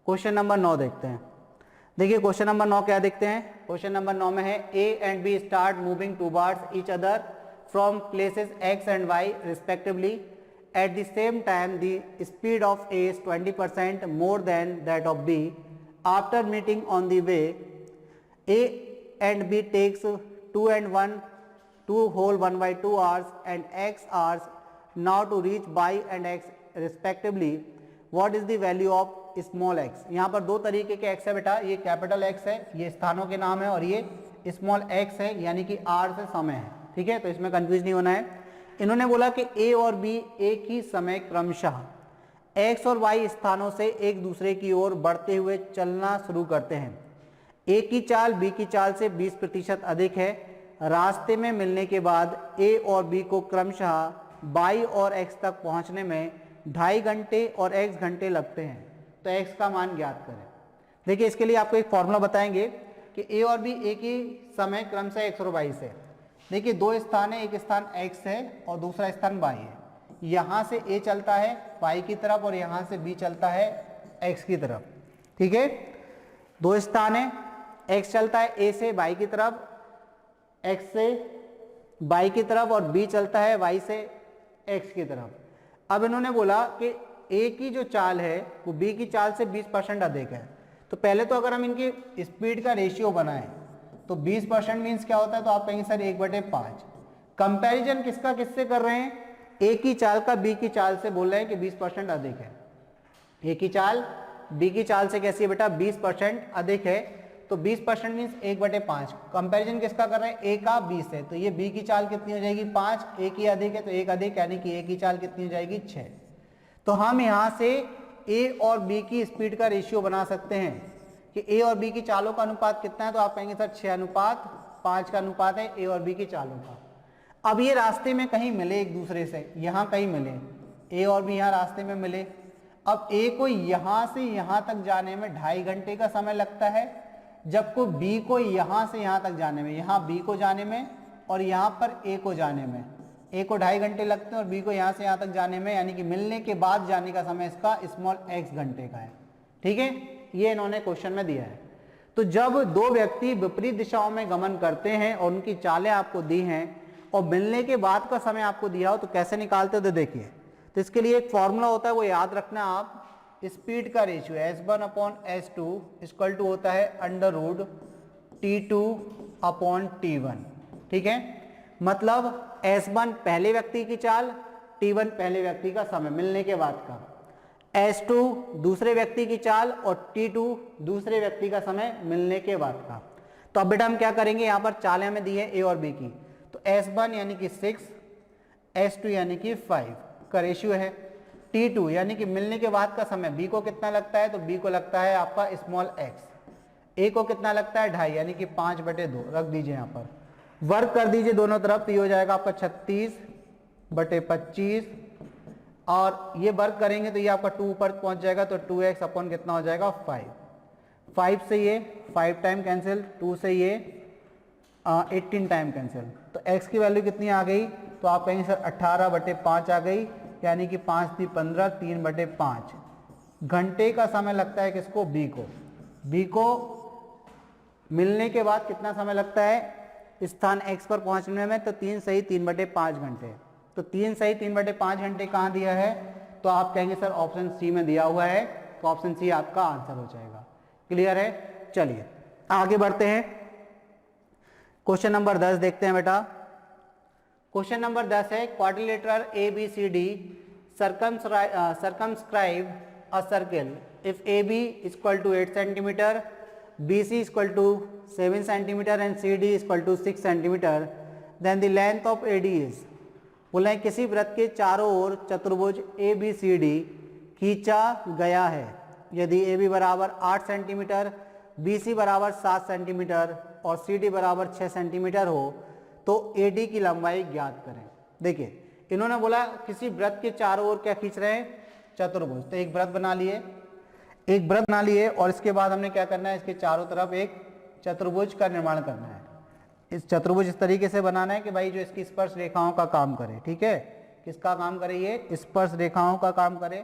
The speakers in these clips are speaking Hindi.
क्वेश्चन नंबर 9 देखते हैं। देखिए क्वेश्चन नंबर 9 क्या देखते हैं। क्वेश्चन नंबर 9 में है A and B start moving towards each other from places X and Y respectively at the same time the speed of A is 20% more than that of B after meeting on the way A and B takes 2 and 1 2 whole 1/2 hours and x hours now to reach y and x respectively. What is the value of small x? यहाँ पर दो तरीके के x है बेटा, ये कैपिटल X है, ये स्थानों के नाम है, और ये स्मॉल x है यानी कि r से समय है। ठीक है, तो इसमें कंफ्यूज नहीं होना है। इन्होंने बोला कि a और b एक ही समय क्रमशः x और y स्थानों से एक दूसरे की ओर बढ़ते हुए चलना शुरू करते हैं। a की चाल b की चाल से 20% अधिक है। रास्ते में मिलने के बाद a और b को क्रमशः y और x तक पहुंचने में 2.5 घंटे और x घंटे लगते हैं, तो x का मान ज्ञात करें। देखिए इसके लिए आपको एक फॉर्मूला बताएंगे कि a और b एक ही समय क्रम से x और y से। देखिए दो स्थान है, एक स्थान x है और दूसरा स्थान y है। यहाँ से a चलता है y की तरफ और यहाँ से b चलता है x की तरफ। ठीक है, दो स्थान है, x चलता है a से y की तरफ, x से y की तरफ, और b चलता है y से x की तरफ। अब इन्होंने बोला कि a की जो चाल है वो b की चाल से 20% अधिक है। तो पहले तो अगर हम इनकी स्पीड का रेशियो बनाएं तो 20% मीन्स क्या होता है, तो आप कहेंगे सर 1/5। कंपैरिजन किसका किससे कर रहे हैं, a की चाल का b की चाल से बोल रहे हैं कि 20% अधिक है। a की चाल b की चाल से कैसी है बेटा, 20% अधिक है, तो 20% मीन्स 1/5। कंपैरिजन किसका कर रहे हैं, a का b से, तो ये b की चाल कितनी हो जाएगी 5, a की अधिक है तो 1 अधिक यानी कि a की चाल कितनी हो जाएगी 6। तो हम यहाँ से a और b की स्पीड का रेशियो बना सकते हैं कि a और b की चालों का अनुपात कितना है, तो आप कहेंगे सर 6:5 का अनुपात है a और b की चालों का। अब ये रास्ते में कहीं मिले एक दूसरे से, यहाँ कहीं मिले, a और b यहाँ रास्ते में मिले। अब a को यहाँ से यहाँ तक जाने में 2.5 घंटे का समय लगता है, जबकि b को यहाँ से यहाँ तक जाने में, यहाँ b को जाने में और यहाँ पर a को जाने में, a को 2.5 घंटे लगते हैं और b को यहाँ से यहाँ तक जाने में, यानी कि मिलने के बाद जाने का समय इसका स्मॉल x घंटे का है। ठीक है, ये इन्होंने क्वेश्चन में दिया है। तो जब दो व्यक्ति विपरीत दिशाओं में गमन करते हैं और उनकी चालें आपको दी हैं और मिलने के बाद का समय आपको दिया हो तो कैसे निकालते हो, तो देखिए, तो इसके लिए एक फॉर्मूला होता है, वो याद रखना आप। स्पीड का रेशियो S1/S2 इक्वल टू होता है √T2/T1। ठीक है, मतलब S1 पहले व्यक्ति की चाल, T1 पहले व्यक्ति का समय मिलने के बाद का, S2 दूसरे व्यक्ति की चाल और T2 दूसरे व्यक्ति का समय मिलने के बाद का। तो अब बेटा हम क्या करेंगे, यहाँ पर चालें हमें दी है a और b की, तो S1 यानी कि 6, S2 यानी कि 5 का रेशियो है। T2 यानी कि मिलने के बाद का समय, b को कितना लगता है, तो b को लगता है आपका स्मॉल x, a को कितना लगता है 2.5 यानी कि 5/2 रख दीजिए यहाँ पर। वर्क कर दीजिए दोनों तरफ, तो ये हो जाएगा आपका 36/25, और ये वर्क करेंगे तो ये आपका 2 ऊपर पहुंच जाएगा, तो 2x अपॉन कितना हो जाएगा 5। 5 से ये 5 टाइम कैंसिल, 2 से ये 18 टाइम कैंसिल, तो x की वैल्यू कितनी आ गई, तो आप कहेंगे सर 18/5 आ गई, यानी कि 5 × 15 3/5 घंटे का समय लगता है किसको, b को मिलने के बाद कितना समय लगता है स्थान x पर पहुंचने में, तो 3 सही 3/5 घंटे। तो 3 सही 3/5 घंटे कहाँ दिया है, तो आप कहेंगे सर ऑप्शन सी में दिया हुआ है, तो ऑप्शन सी आपका आंसर हो जाएगा। क्लियर है, चलिए आगे बढ़ते हैं। क्वेश्चन नंबर 10 देखते हैं बेटा। क्वेश्चन नंबर 10 है quadrilateral ABCD circumscribe a circle if AB equal to 8 cm, BC equal to 7 cm and CD equal to 6 cm, then the length of AD is। बोला है किसी वृत्त के चारों ओर चतुर्भुज ABCD खींचा गया है, यदि AB बराबर 8 सेंटीमीटर, BC बराबर 7 सेंटीमीटर और CD बराबर 6 सेंटीमीटर हो तो AD की लंबाई ज्ञात करें। देखिए इन्होंने बोला किसी वृत्त के चारों ओर क्या खींच रहे हैं, चतुर्भुज, तो एक वृत्त बना लिए, और इसके बाद हमने क्या करना है, इसके चारों तरफ एक चतुर्भुज का निर्माण करना है। इस चतुर्भुज इस तरीके से बनाना है कि भाई जो इसकी स्पर्श रेखाओं का काम करे। ठीक है, किसका काम करे, ये स्पर्श रेखाओं का काम करे।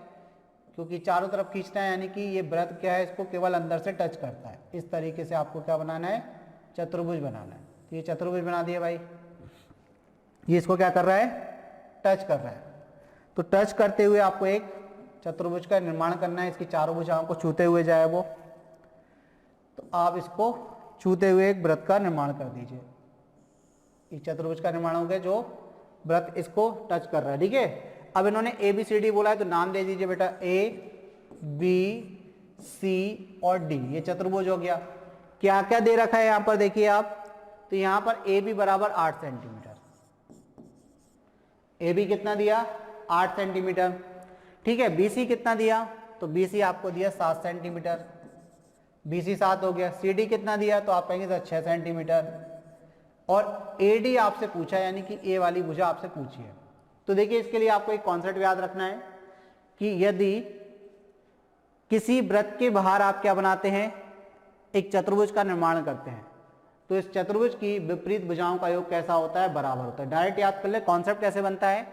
क्योंकि चारों तरफ खींचना है, यानी कि ये वृत्त क्या है, इसको केवल अंदर से टच करता है। इस तरीके से आपको क्या बनाना है, चतुर्भुज बनाना है। तो ये चतुर्भुज बना दिया भाई, ये इसको क्या कर रहा है, टच कर रहा है। तो टच करते हुए आपको एक चतुर्भुज का निर्माण करना है, इसकी चारों भुजाओं को छूते हुए जाए वो। तो आप इसको छूते हुए एक वृत्त का निर्माण कर दीजिए। इस चतुर्भुज का निर्माण हो गया जो वृत्त इसको टच कर रहा है, ठीक है। अब इन्होंने ए बी सी डी बोला है, तो नाम दे दीजिए बेटा ए बी सी और डी, ये चतुर्भुज हो गया। क्या क्या दे रखा है यहां पर देखिए आप, तो यहां पर ए बी बराबर 8 सेंटीमीटर, ए बी कितना दिया 8 सेंटीमीटर, ठीक है। बी सी कितना दिया, तो बी सी आपको दिया 7 सेंटीमीटर, बी सी 7 हो गया। सी डी कितना दिया, तो आप कहेंगे सर 6 सेंटीमीटर। और ए डी आपसे पूछा, यानी कि ए वाली भुजा आपसे पूछी है। तो देखिए इसके लिए आपको एक कॉन्सेप्ट याद रखना है कि यदि किसी वृत्त के बाहर आप क्या बनाते हैं, एक चतुर्भुज का निर्माण करते हैं, तो इस चतुर्भुज की विपरीत भुजाओं का योग कैसा होता है, बराबर होता है। डायरेक्ट याद कर ले कॉन्सेप्ट कैसे बनता है,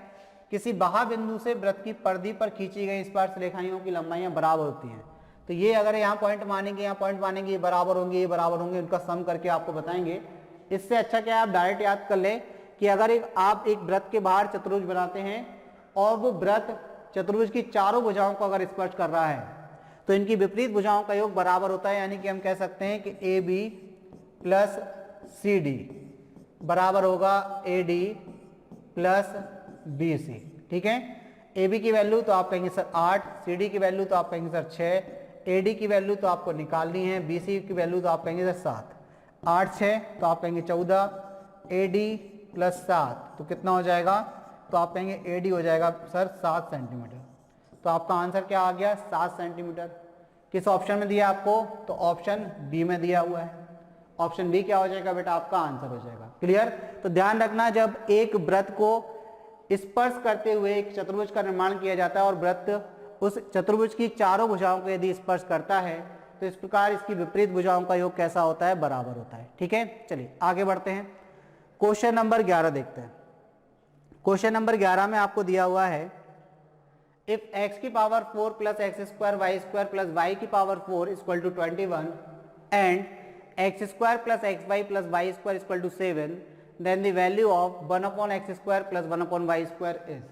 किसी बाह्य बिंदु से वृत्त की परिधि पर खींची गई स्पर्श रेखाओं की लंबाइयां बराबर होती हैं। तो ये अगर यहाँ पॉइंट मानेंगे, यहाँ पॉइंट मानेंगे, ये बराबर होंगे, ये बराबर होंगे, उनका सम करके आपको बताएंगे। इससे अच्छा क्या है, आप डायरेक्ट याद कर ले कि अगर आप एक वृत्त के बाहर चतुर्भुज बनाते हैं और वो वृत्त चतुर्भुज की चारों भुजाओं को अगर स्पर्श कर रहा है, तो इनकी विपरीत भुजाओं का योग बराबर होता है। यानी कि हम कह सकते हैं कि A B plus C D बराबर होगा A D plus B C, ठीक है। ए बी की वैल्यू तो आप कहेंगे सर 8, सी डी की वैल्यू तो आप कहेंगे सर 6, ए डी की वैल्यू तो आपको निकालनी है, बी सी की वैल्यू तो आप कहेंगे सर 7, 8 6 तो आप कहेंगे 14, ए डी प्लस 7 तो कितना हो जाएगा, तो आप कहेंगे ए डी हो जाएगा सर 7 सेंटीमीटर। तो आपका आंसर क्या आ गया, 7 सेंटीमीटर। किस ऑप्शन में दिया आपको, तो ऑप्शन बी में दिया हुआ है। ऑप्शन बी क्या हो जाएगा बेटा, आपका आंसर हो जाएगा। क्लियर। तो ध्यान रखना, जब एक वृत्त को स्पर्श करते हुए एक चतुर्भुज का निर्माण किया जाता है और वृत्त उस चतुर्भुज की चारों भुजाओं को यदि स्पर्श करता है, तो इस प्रकार इसकी विपरीत भुजाओं का योग कैसा होता है, बराबर होता है, ठीक है। चलिए आगे बढ़ते हैं, क्वेश्चन नंबर 11 देखते हैं। क्वेश्चन नंबर 11 में आपको दिया हुआ है, इफ x की power 4 plus x square y square plus y की power 4 equal to 21 and x square plus x y plus y square equal to 7, then the value of 1 upon x square plus 1 upon y square is.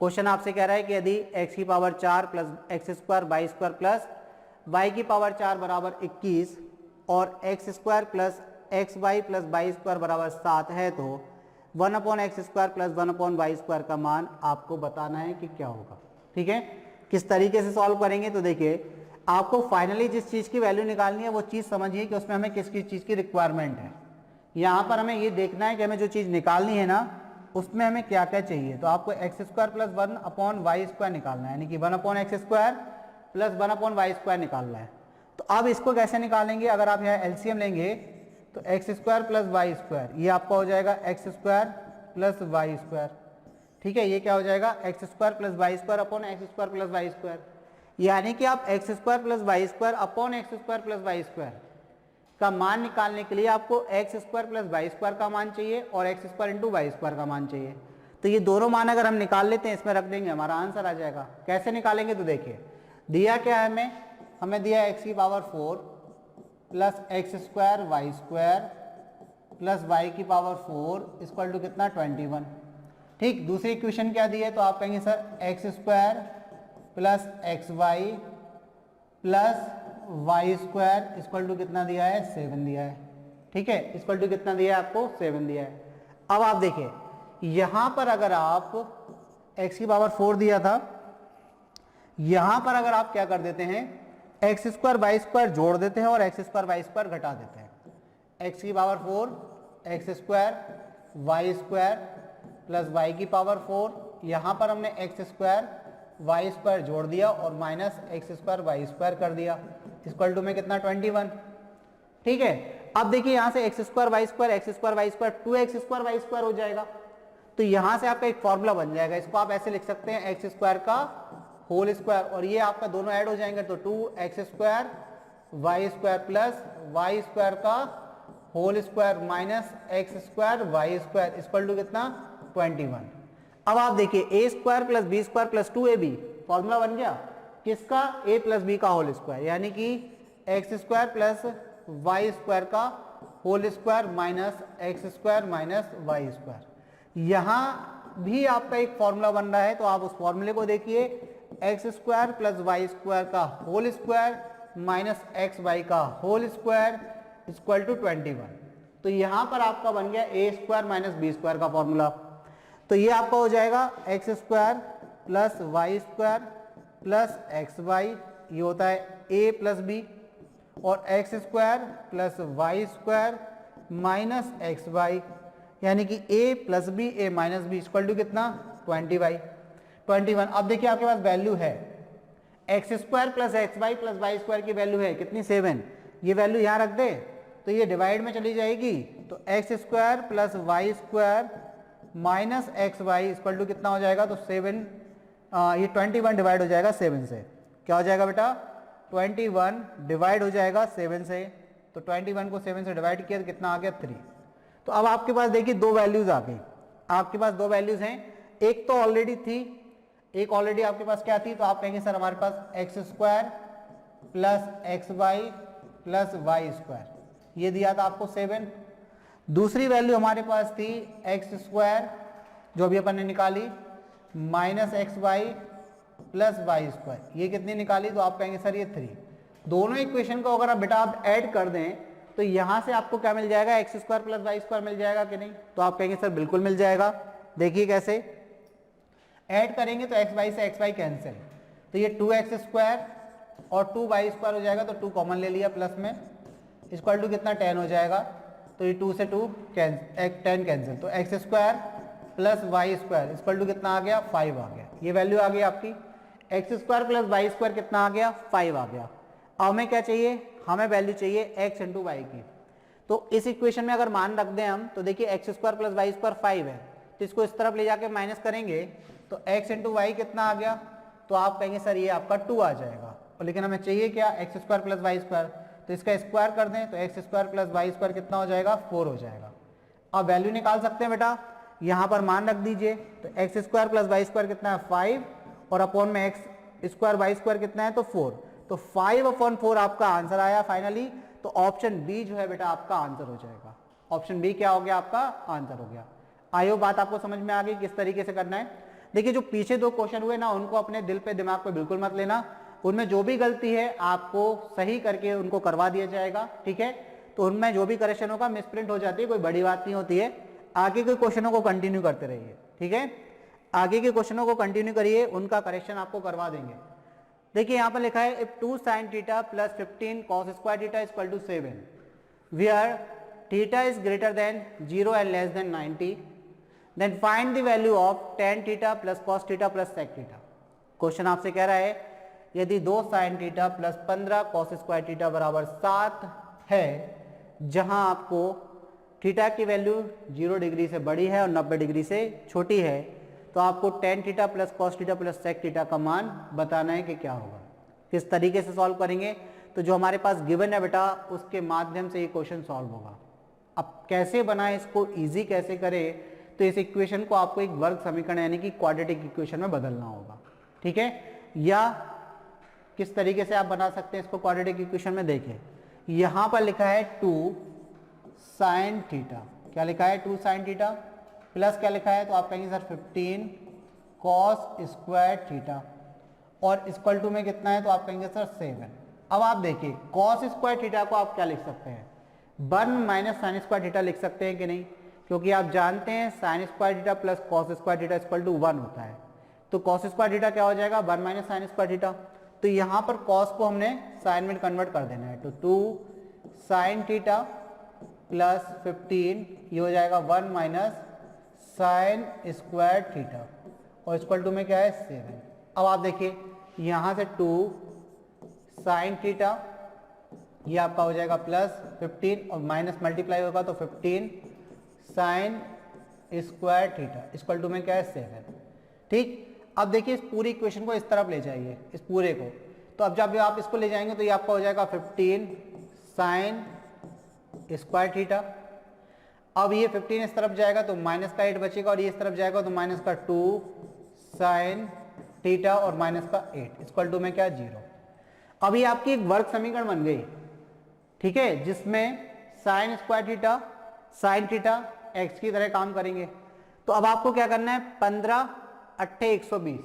Question आपसे कह रहा है कि यदि x की power 4 plus x square y square plus y की पावर 4 बराबर 21 और x square plus x y plus y square बराबर 7 है, तो 1 upon x square plus 1 upon y square का मान आपको बताना है कि क्या होगा, ठीक है। किस तरीके से सॉल्व करेंगे, तो देखिए आपको फाइनली जिस चीज़ की वैल्यू निकालनी है वो चीज़ समझिए कि उसमें हमें किस किस चीज़ की रिक्वायरमेंट है। यहाँ पर हमें ये देखना है कि हमें जो चीज़ निकालनी है ना, उसमें हमें क्या क्या चाहिए। तो आपको x square plus 1 upon y square निकालना है, यानी कि 1 upon x square plus 1 upon y square निकालना है। तो अब इसको कैसे निकालेंगे, अगर आप यहाँ एलसीएम लेंगे तो x square plus y square, ये आपका हो जाएगा x square plus y square, ठीक है। ये क्या हो जाएगा, x square plus y square upon x square plus y square. यानी कि आप x square plus y square upon x square plus y square का मान निकालने के लिए आपको x square plus y square का मान चाहिए और x square into y square का मान चाहिए। तो ये दोनों मान अगर हम निकाल लेते हैं, इसमें रख देंगे, हमारा आंसर आ जाएगा। कैसे निकालेंगे, तो देखिए दिया क्या है हमें दिया एक्स की power 4 plus x square y square plus y की पावर 4 इक्वल टू कितना 21, ठीक। दूसरी इक्वेशन क्या दी है, तो आप कहेंगे sir x square plus x y plus y square equal to कितना दिया है, 7 दिया है, ठीक है। इक्वल टू कितना दिया है आपको, 7 दिया है। अब आप देखिए यहां पर अगर आप x की पावर 4 दिया था, यहां पर अगर आप क्या कर देते हैं, एक्स स्क्वायर वाई स्क्वायर जोड़ देते हैं और एक्स स्क्वायर वाई स्क्वायर घटा देते हैं। x की power 4 x square y square plus y की पावर 4, यहां पर हमने एक्स स्क्वायर वाई स्क्वायर जोड़ दिया और minus x square y square कर दिया, इक्वल टू में कितना 21, ठीक है। अब देखिए यहां से x square y square x square y square 2x square y square हो जाएगा। तो यहां से आपका एक फॉर्मूला बन जाएगा, इसको आप ऐसे लिख सकते हैं एक्स स्क्वायर का होल स्क्वायर, और ये आपका दोनों ऐड हो जाएंगे तो 2x square y square plus y square का whole square minus x square y square equal to कितना 21। अब आप देखिए a square plus b square plus 2ab formula बन गया, किसका, a प्लस बी का होल स्क्वायर, यानी कि x square plus y square का whole square minus x square minus Y square. यहाँ भी आपका एक फॉर्मूला बन रहा है, तो आप उस फॉर्मूले को देखिए, x square plus y square का whole square minus x y का होल स्क्वायर इक्वल टू 21। तो यहाँ पर आपका बन गया a square minus b square का फॉर्मूला। तो ये आपका हो जाएगा x square plus y square plus x y, ये होता है ए प्लस बी, और x square plus y square minus x y, यानी कि a plus b a minus B equal to कितना 21। अब देखिए आपके पास वैल्यू है x square plus x y square की वैल्यू है कितनी 7, ये वैल्यू यहाँ रख दे तो ये डिवाइड में चली जाएगी, तो x square plus y square minus x y equal to कितना हो जाएगा, तो 7, ये 21 डिवाइड हो जाएगा 7 से, क्या हो जाएगा बेटा 21 डिवाइड हो जाएगा 7 से, तो 21 को 7 से डिवाइड किया तो कितना आ गया 3। तो अब आपके पास देखिए दो वैल्यूज आ गई, आपके पास दो वैल्यूज हैं, एक तो ऑलरेडी थी, एक ऑलरेडी आपके पास क्या थी, तो आप कहेंगे सर हमारे पास x square plus x y plus y square, ये दिया था आपको 7। दूसरी वैल्यू हमारे पास थी एक्स स्क्वायर जो भी अपन ने निकाली minus x y plus y square, ये कितनी निकाली, तो आप कहेंगे सर ये 3। दोनों इक्वेशन को अगर आप बेटा आप ऐड कर दें तो यहां से आपको क्या मिल जाएगा, x square plus y square मिल जाएगा कि नहीं, तो आप कहेंगे सर बिल्कुल मिल जाएगा। देखिए कैसे ऐड करेंगे, तो एक्स वाई से एक्स वाई कैंसिल, तो ये 2x स्क्वायर और 2y स्क्वायर हो जाएगा, तो 2 कॉमन ले लिया प्लस में, इक्वल टू कितना 10 हो जाएगा, तो ये 2 से 2 10 कैंसिल, तो x square plus y square equal to कितना आ गया 5 आ गया, ये वैल्यू आ गई आपकी, x square plus y square कितना आ गया 5 आ गया। अब हमें क्या चाहिए, हमें वैल्यू चाहिए x इंटू वाई की, तो इस इक्वेशन में अगर मान रख दें हम, तो देखिए x square plus y square 5 है, तो इसको इस तरफ ले जाके माइनस करेंगे तो x इंटू वाई कितना आ गया, तो आप कहेंगे सर ये आपका 2 आ जाएगा, और लेकिन हमें चाहिए क्या x square plus y square, तो इसका स्क्वायर कर दें तो x square plus y square कितना हो जाएगा 4 हो जाएगा। अब वैल्यू निकाल सकते हैं बेटा, यहाँ पर मान रख दीजिए, तो x square plus y square कितना है 5, और अपॉन में एक्स स्क्वायर वाई स्क्वायर कितना है तो 4, तो 5/4 आपका आंसर आया फाइनली, तो ऑप्शन बी जो है बेटा आपका आंसर हो जाएगा, ऑप्शन बी क्या हो गया आपका आंसर हो गया। आयो बात आपको समझ में आ गई किस तरीके से करना है। देखिए जो पीछे दो क्वेश्चन हुए ना, उनको अपने दिल पे दिमाग पे बिल्कुल मत लेना, उनमें जो भी गलती है आपको सही करके उनको करवा दिया जाएगा, ठीक है। तो उनमें जो भी करेक्शन होगा मिसप्रिंट हो जाती है, कोई बड़ी बात नहीं होती है, आगे के क्वेश्चनों को कंटिन्यू करते रहिए, ठीक है, आगे के क्वेश्चनों को कंटिन्यू करिए, उनका करेक्शन आपको करवा देंगे। देखिए यहाँ पर लिखा है if 2 sin theta plus 15 cos square theta equal to 7 where theta is greater than 0 and less than 90 then find the value of tan theta plus cos theta plus sec theta. Question आपसे कह रहा है यदि 2 sin theta plus 15 cos square theta बराबर 7 है, जहां आपको थीटा की वैल्यू 0 डिग्री से बड़ी है और 90 डिग्री से छोटी है, तो आपको tan theta plus cos theta plus sec theta का मान बताना है कि क्या होगा। किस तरीके से सॉल्व करेंगे, तो जो हमारे पास गिवन है बेटा उसके माध्यम से ये क्वेश्चन सॉल्व होगा। अब कैसे बनाएं इसको, इजी कैसे करें, तो इस इक्वेशन को आपको एक वर्ग समीकरण यानी कि क्वाड्रेटिक इक्वेशन में बदलना होगा, ठीक है। या किस तरीके से आप बना सकते हैं इसको क्वाड्रेटिक इक्वेशन में, देखिए यहां पर लिखा है 2 sin थीटा, क्या लिखा है 2 sin थीटा प्लस क्या लिखा है, तो आप कहेंगे सर 15 cos स्क्वायर थीटा और इक्वल टू में कितना है, तो आप कहेंगे सर 7। अब आप देखिए cos स्क्वायर थीटा को आप क्या लिख सकते हैं, 1 माइनस साइन स्क्वायर थीटा लिख सकते हैं कि नहीं, क्योंकि आप जानते हैं sine square theta plus cos square theta equal to 1 होता है, तो cos स्क्वायर थीटा क्या हो जाएगा 1 माइनस साइन स्क्वायर थीटा, तो यहाँ पर cos को हमने साइन में कन्वर्ट कर देना है, तो 2 sin थीटा प्लस 15 ये हो जाएगा 1 माइनस साइन स्क्वायर थीटा और इक्वल टू में क्या है 7। अब आप देखिए यहाँ से 2 sin थीटा ये आपका हो जाएगा प्लस 15 और माइनस मल्टीप्लाई होगा तो 15 sin square theta equal to में क्या है 7, ठीक। अब देखिए इस पूरी इक्वेशन को इस तरफ ले जाइए, इस पूरे को, तो अब जब आप इसको ले जाएंगे तो ये आपका हो जाएगा 15 sin स्क्वायर थीटा। अब ये 15 इस तरफ जाएगा तो माइनस का 8 बचेगा और ये इस तरफ जाएगा तो माइनस का 2 sin थीटा और माइनस का 8 इक्वल टू में क्या 0। अभी आपकी एक वर्ग समीकरण बन गई, ठीक है, जिसमें sign square theta sine theta x की तरह काम करेंगे। तो अब आपको क्या करना है, 15 अट्ठे 120,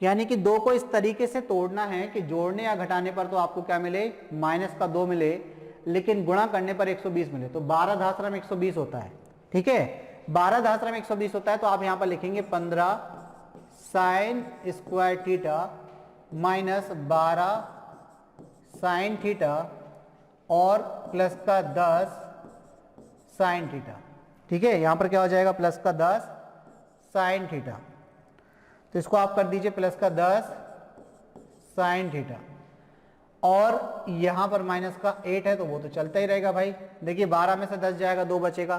यानी कि 2 को इस तरीके से तोड़ना है कि जोड़ने या घटाने पर तो आपको क्या मिले, माइनस का 2 मिले, लेकिन गुणा करने पर 120 मिले। तो 12 धास्रम 120 होता है, ठीक है, 12 धास्रम 120 होता है। तो आप यहां पर लिखेंगे 15 sign square theta minus 12 sine theta और प्लस का 10 साइन थीटा, ठीक है। यहां पर क्या हो जाएगा, प्लस का 10 साइन थीटा। तो इसको आप कर दीजिए प्लस का 10 साइन थीटा, और यहां पर माइनस का 8 है तो वो तो चलता ही रहेगा भाई। देखिए 12 में से 10 जाएगा, 2 बचेगा,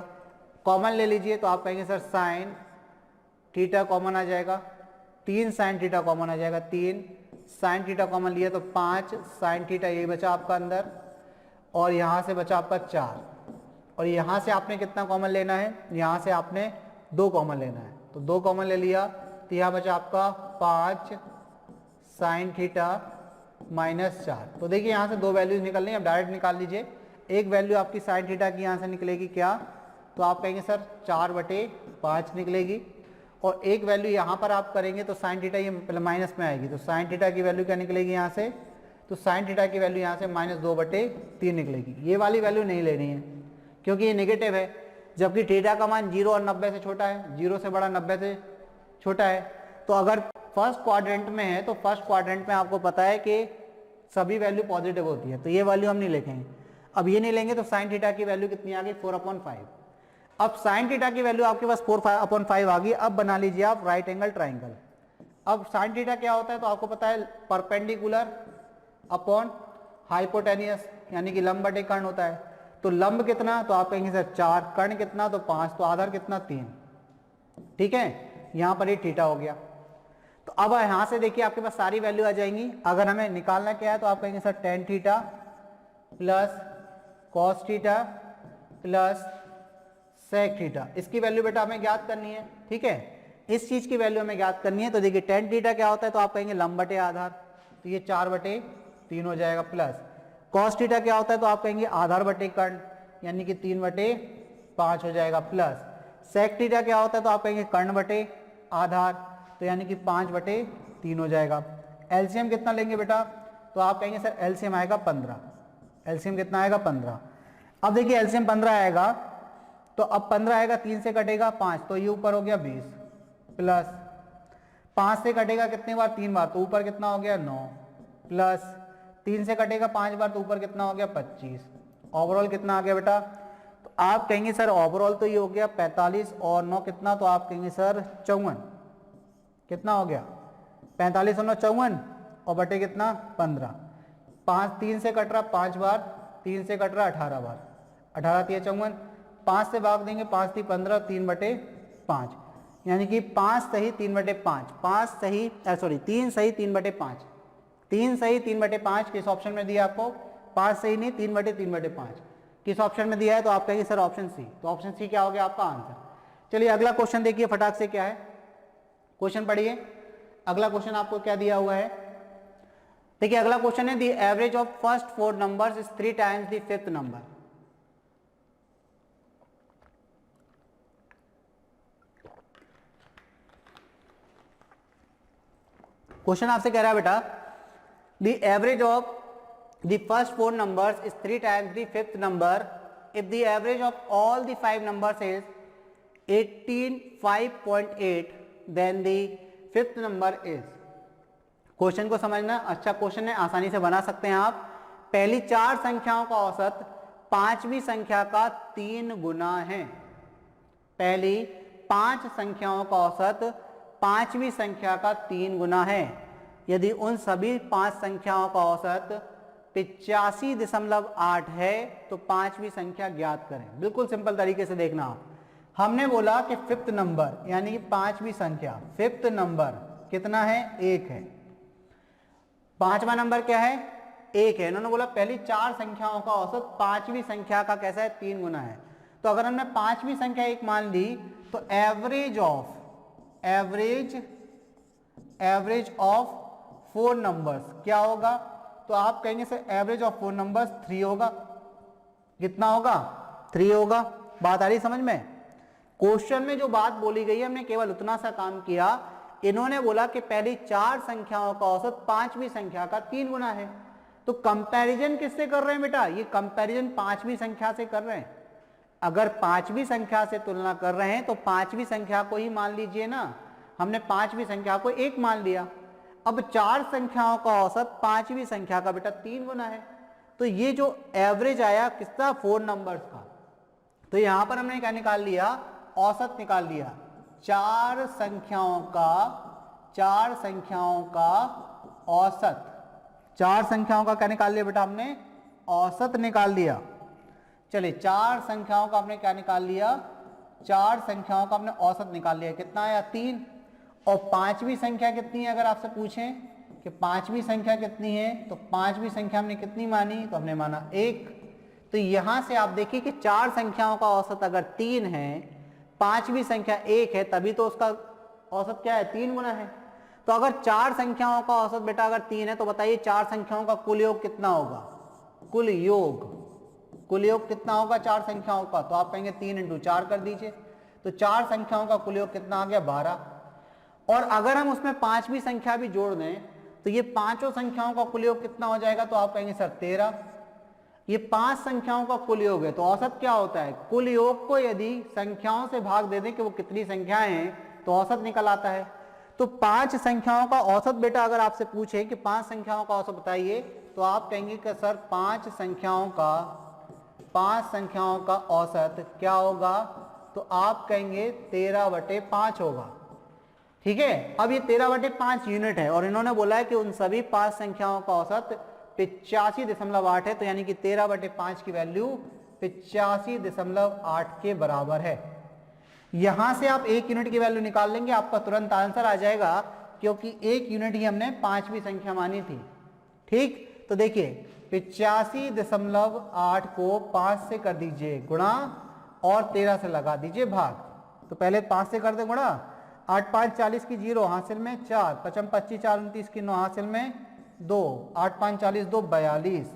कॉमन ले लीजिए। तो आप कहेंगे सर साइन थीटा कॉमन आ जाएगा, 3 साइन थीटा कॉमन आ जाएगा, 3 साइन थीटा कॉमन लिया तो 5 साइन थीटा, यही बचा आपका अंदर, और यहां से बचा आपका 4, और यहां से आपने कितना कॉमन लेना है, यहां से आपने 2 कॉमन लेना है। तो 2 कॉमन ले लिया तो यहां बचा आपका 5 साइन थीटा माइनस 4। तो देखिए यहां से 2 वैल्यूज निकल रही है, अब डायरेक्ट निकाल लीजिए। एक वैल्यू आपकी साइन थीटा की यहां से निकलेगी क्या, तो आप कहेंगे सर 4/5 निकलेगी, और एक वैल्यू यहां पर आप करेंगे तो साइन थीटा ये माइनस में आएगी, तो साइन थीटा की वैल्यू क्या निकलेगी यहां से, तो साइन थीटा की वैल्यू यहां से -2/3 निकलेगी। ये वाली वैल्यू नहीं लेनी है क्योंकि ये नेगेटिव है, जबकि थीटा का मान 0 और 90 से छोटा है, 0 से बड़ा 90 से छोटा है। तो अगर फर्स्ट क्वाड्रेंट में है तो फर्स्ट क्वाड्रेंट में आपको पता है कि सभी वैल्यू पॉजिटिव होती है, तो ये वैल्यू हम नहीं लिखेंगे। अब ये नहीं लेंगे तो साइन थीटा की वैल्यू कितनी आ गई, 4/5। अब साइन थीटा की वैल्यू आपके पास 4/5 आ गई। अब बना लीजिए आप राइट एंगल ट्राइंगल। अब साइन थीटा क्या होता है, तो आपको पता है परपेंडिकुलर अपॉन हाइपोटेनियस, यानी कि लंब बटे कर्ण होता है। तो लंब कितना, तो आप कहेंगे सर 4, कर्ण कितना, तो 5, तो आधार कितना 3, ठीक है। यहां पर ये थीटा हो गया। तो अब यहां से देखिए आपके पास सारी वैल्यू आ जाएंगी। अगर हमें निकालना क्या है तो आप कहेंगे sir tan theta plus cos theta plus sec theta, इसकी वैल्यू बेटा हमें ज्ञात करनी है, ठीक है, इस चीज की वैल्यू हमें ज्ञात करनी है। तो देखिए टेन थीटा क्या होता है, तो आप कहेंगे लंब बटे आधार, तो ये 4/3 हो जाएगा, प्लस कॉस थीटा क्या होता है, तो आप कहेंगे आधार बटे कर्ण, यानी कि 3/5 हो जाएगा, प्लस सेक थीटा क्या होता है, तो आप कहेंगे कर्ण बटे आधार, तो यानी कि 5/3 हो जाएगा। एलसीएम कितना लेंगे बेटा, तो आप कहेंगे सर एलसीएम आएगा 15। एलसीएम कितना आएगा 15। अब देखिए एलसीएम 15 आएगा, तो अब 15 आएगा, 3 से कटेगा 5, तो ये ऊपर हो गया 20, प्लस 5 से कटेगा कितनी बार, 3 बार, तो ऊपर कितना हो गया 9, प्लस 3 से कटेगा 5 बार, तो ऊपर कितना हो गया 25। ओवरऑल कितना आ गया बेटा, तो आप कहेंगे सर ओवरऑल तो ये हो गया 45 और 9 कितना, तो आप कहेंगे सर 54। कितना हो गया 45 और 9 54, और बटे कितना 15। 5 3 से कट रहा 5 बार, 3 से कट रहा 18 बार, 18 3 54, 5 से भाग देंगे, 5 3 15, 3/5, यानी कि 5 सही 3/5, 5 सही 3 सही 3/5, 3 सही 3/5 किस ऑप्शन में दिया आपको, 5 सही नहीं 3/3/5 किस ऑप्शन में दिया है, तो आप कहेंगे सर ऑप्शन सी। तो ऑप्शन सी क्या हो गया आपका आंसर। चलिए अगला क्वेश्चन देखिए फटाक से, क्या है क्वेश्चन पढ़िए। अगला क्वेश्चन आपको क्या दिया हुआ है, देखिए अगला क्वेश्चन है the average of first 4 numbers is 3 times the 5th number. Question आपसे कह रहा है बेटा the average of the first 4 numbers is 3 times the 5th number if the average of all the 5 numbers is 18 5.8 then the 5th number is. Question को समझना अच्छा क्वेश्चन है, आसानी से बना सकते हैं आप। पहली 4 संख्याओं का औसत 5वीं संख्या का 3 गुना है। पहली 5 संख्याओं का औसत 5वीं संख्या का 3 गुना है। यदि उन सभी 5 संख्याओं का औसत 85.8 है तो 5वीं संख्या ज्ञात करें। बिल्कुल सिंपल तरीके से देखना आप। हमने बोला कि 5th नंबर यानी कि 5वीं संख्या, 5th नंबर कितना है 1 है, 5वां नंबर क्या है 1 है। इन्होंने बोला पहली 4 संख्याओं का औसत 5वीं संख्या का कैसा है 3 गुना है। तो अगर हमने 5वीं संख्या 1 मान ली तो एवरेज एवरेज ऑफ 4 नंबर्स क्या होगा? तो आप कहेंगे सर एवरेज ऑफ 4 नंबर्स 3 होगा। कितना होगा? 3 होगा। बात आ रही समझ में? क्वेश्चन में जो बात बोली गई है हमने केवल उतना सा काम किया। इन्होंने बोला कि पहली 4 संख्याओं का औसत 5वीं संख्या का 3 गुना है। तो कंपैरिजन किससे कर रहे हैं बेटा? ये कंपैरिजन 5वीं संख्या से कर रहे हैं। अगर 5वीं संख्या से तुलना कर रहे हैं तो 5वीं संख्या को ही मान लीजिए ना। हमने 5वीं संख्या को 1 मान लिया। अब 4 संख्याओं का औसत 5वीं संख्या का बेटा 3 गुना है। तो ये जो एवरेज आया किसका? 4 नंबर्स का। तो यहां पर हमने क्या निकाल लिया? औसत निकाल लिया। 4 संख्याओं का औसत, 4 संख्याओं का क्या निकाल लिया बेटा हमने? औसत निकाल लिया। चलिए 4 संख्याओं का हमने क्या निकाल लिया? 4 संख्याओं का हमने औसत निकाल लिया। कितना आया? 3। और 5वीं संख्या कितनी है? अगर आपसे पूछें कि 5वीं संख्या कितनी है, तो 5वीं संख्या हमने कितनी मानी? तो हमने माना 1। तो यहां से आप देखिए कि 4 संख्याओं का औसत अगर 3 है, 5वीं संख्या 1 है, तभी तो उसका औसत क्या है? 3 गुना है। तो अगर 4 संख्याओं का औसत बेटा अगर 3 है, तो बताइए 4 संख्याओं का कुल योग कितना होगा? कुल योग कितना होगा 4 संख्याओं का? तो आप कहेंगे 3 × 4 कर दीजिए। तो 4 संख्याओं का कुल योग कितना आ गया? 12। और अगर हम उसमें 5वीं संख्या भी जोड़ दें तो ये 5 संख्याओं का कुल योग कितना हो जाएगा? तो आप कहेंगे सर 13। ये 5 संख्याओं का कुल योग है। तो औसत क्या होता है? कुल योग को यदि संख्याओं से भाग दे दें कि वो कितनी संख्याएं हैं, तो औसत निकल आता है। तो 5 संख्याओं का औसत बेटा अगर आपसे पूछे कि 5 संख्याओं का औसत बताइए, तो आप कहेंगे कि सर 5 संख्याओं का औसत क्या होगा? तो आप कहेंगे 13/5 होगा। ठीक है। अब ये 13/5 यूनिट है और इन्होंने बोला है कि उन सभी 5 संख्याओं का औसत 85.8 है। तो यानी कि 13/5 की वैल्यू 85.8 के बराबर है। यहां से आप 1 यूनिट की वैल्यू निकाल लेंगे, आपका तुरंत आंसर आ जाएगा, क्योंकि 1 यूनिट ही हमने 5वीं संख्या मानी थी। ठीक, तो देखिए 85.8 को 5 से कर दीजिए गुणा और 13 से लगा दीजिए भाग। तो पहले 5 से कर दे गुणा, 8 5 40 की 0 हासिल में 4, 55 25 4 29 की 9 हासिल में 2, 8 5 40 2 42,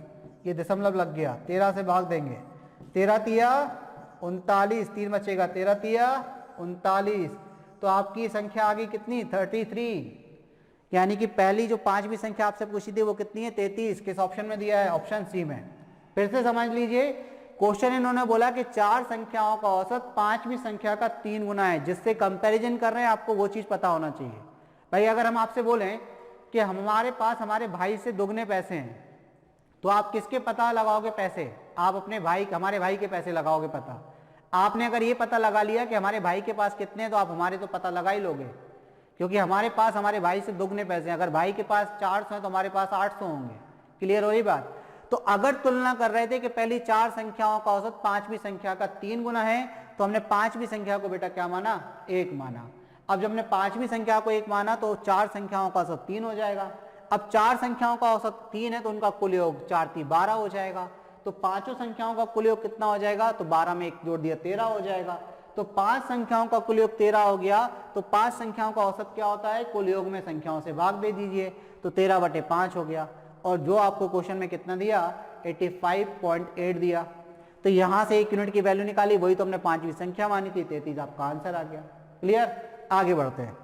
ये दशमलव लग गया। 13 से भाग देंगे, 13 तिया 39, 3 बचेगा, 13 तिया 39। तो आपकी संख्या आ गई कितनी? 33। यानी कि पहली जो 5वीं संख्या आपसे पूछी थी वो कितनी है? 33। किस ऑप्शन में दिया है? ऑप्शन सी में। फिर से समझ लीजिए, क्वेश्चन इन्होंने बोला कि 4 संख्याओं का औसत 5वीं संख्या का 3 गुना है। जिससे कंपैरिजन कर रहे हैं, आपको वो चीज पता होना चाहिए। भाई अगर हम आपसे बोलें कि हमारे पास हमारे भाई से दुगने पैसे हैं, तो आप किसके पता लगाओगे पैसे? आप अपने भाई, हमारे भाई के पैसे लगाओगे पता। आपने अगर ये पता लगा लिया कि हमारे भाई के पास कितने हैं, तो आप हमारे तो पता लगा ही लोगे, क्योंकि हमारे पास हमारे भाई से दुगने पैसे हैं। अगर भाई के पास 400 हैं तो हमारे पास 800 होंगे। क्लियर हो रही बात? तो अगर तुलना कर रहे थे कि पहली 4 संख्याओं का औसत 5वीं संख्या का 3 गुना है, तो हमने 5वीं संख्या को बेटा क्या माना? 1 माना। अब जब हमने 5वीं संख्या को 1 माना तो 4 संख्याओं का औसत 3 हो जाएगा। अब 4 संख्याओं का औसत 3 है तो उनका कुल योग 4 3 12 हो जाएगा। तो 5 संख्याओं का कुल योग कितना हो जाएगा? तो 12 में 1 जोड़ दिया 13 हो जाएगा। तो 5 संख्याओं का कुल योग 13 हो गया। तो 5 संख्याओं का औसत क्या होता है? कुल योग में संख्याओं से भाग दे दीजिए, तो 13/5 हो गया। और जो आपको क्वेश्चन में कितना दिया? 85.8 दिया। तो यहां से 1 यूनिट की वैल्यू निकाली, वही तो हमने 5वीं संख्या मानी थी, 33 आपका आंसर आ गया। क्लियर? आगे बढ़ते हैं।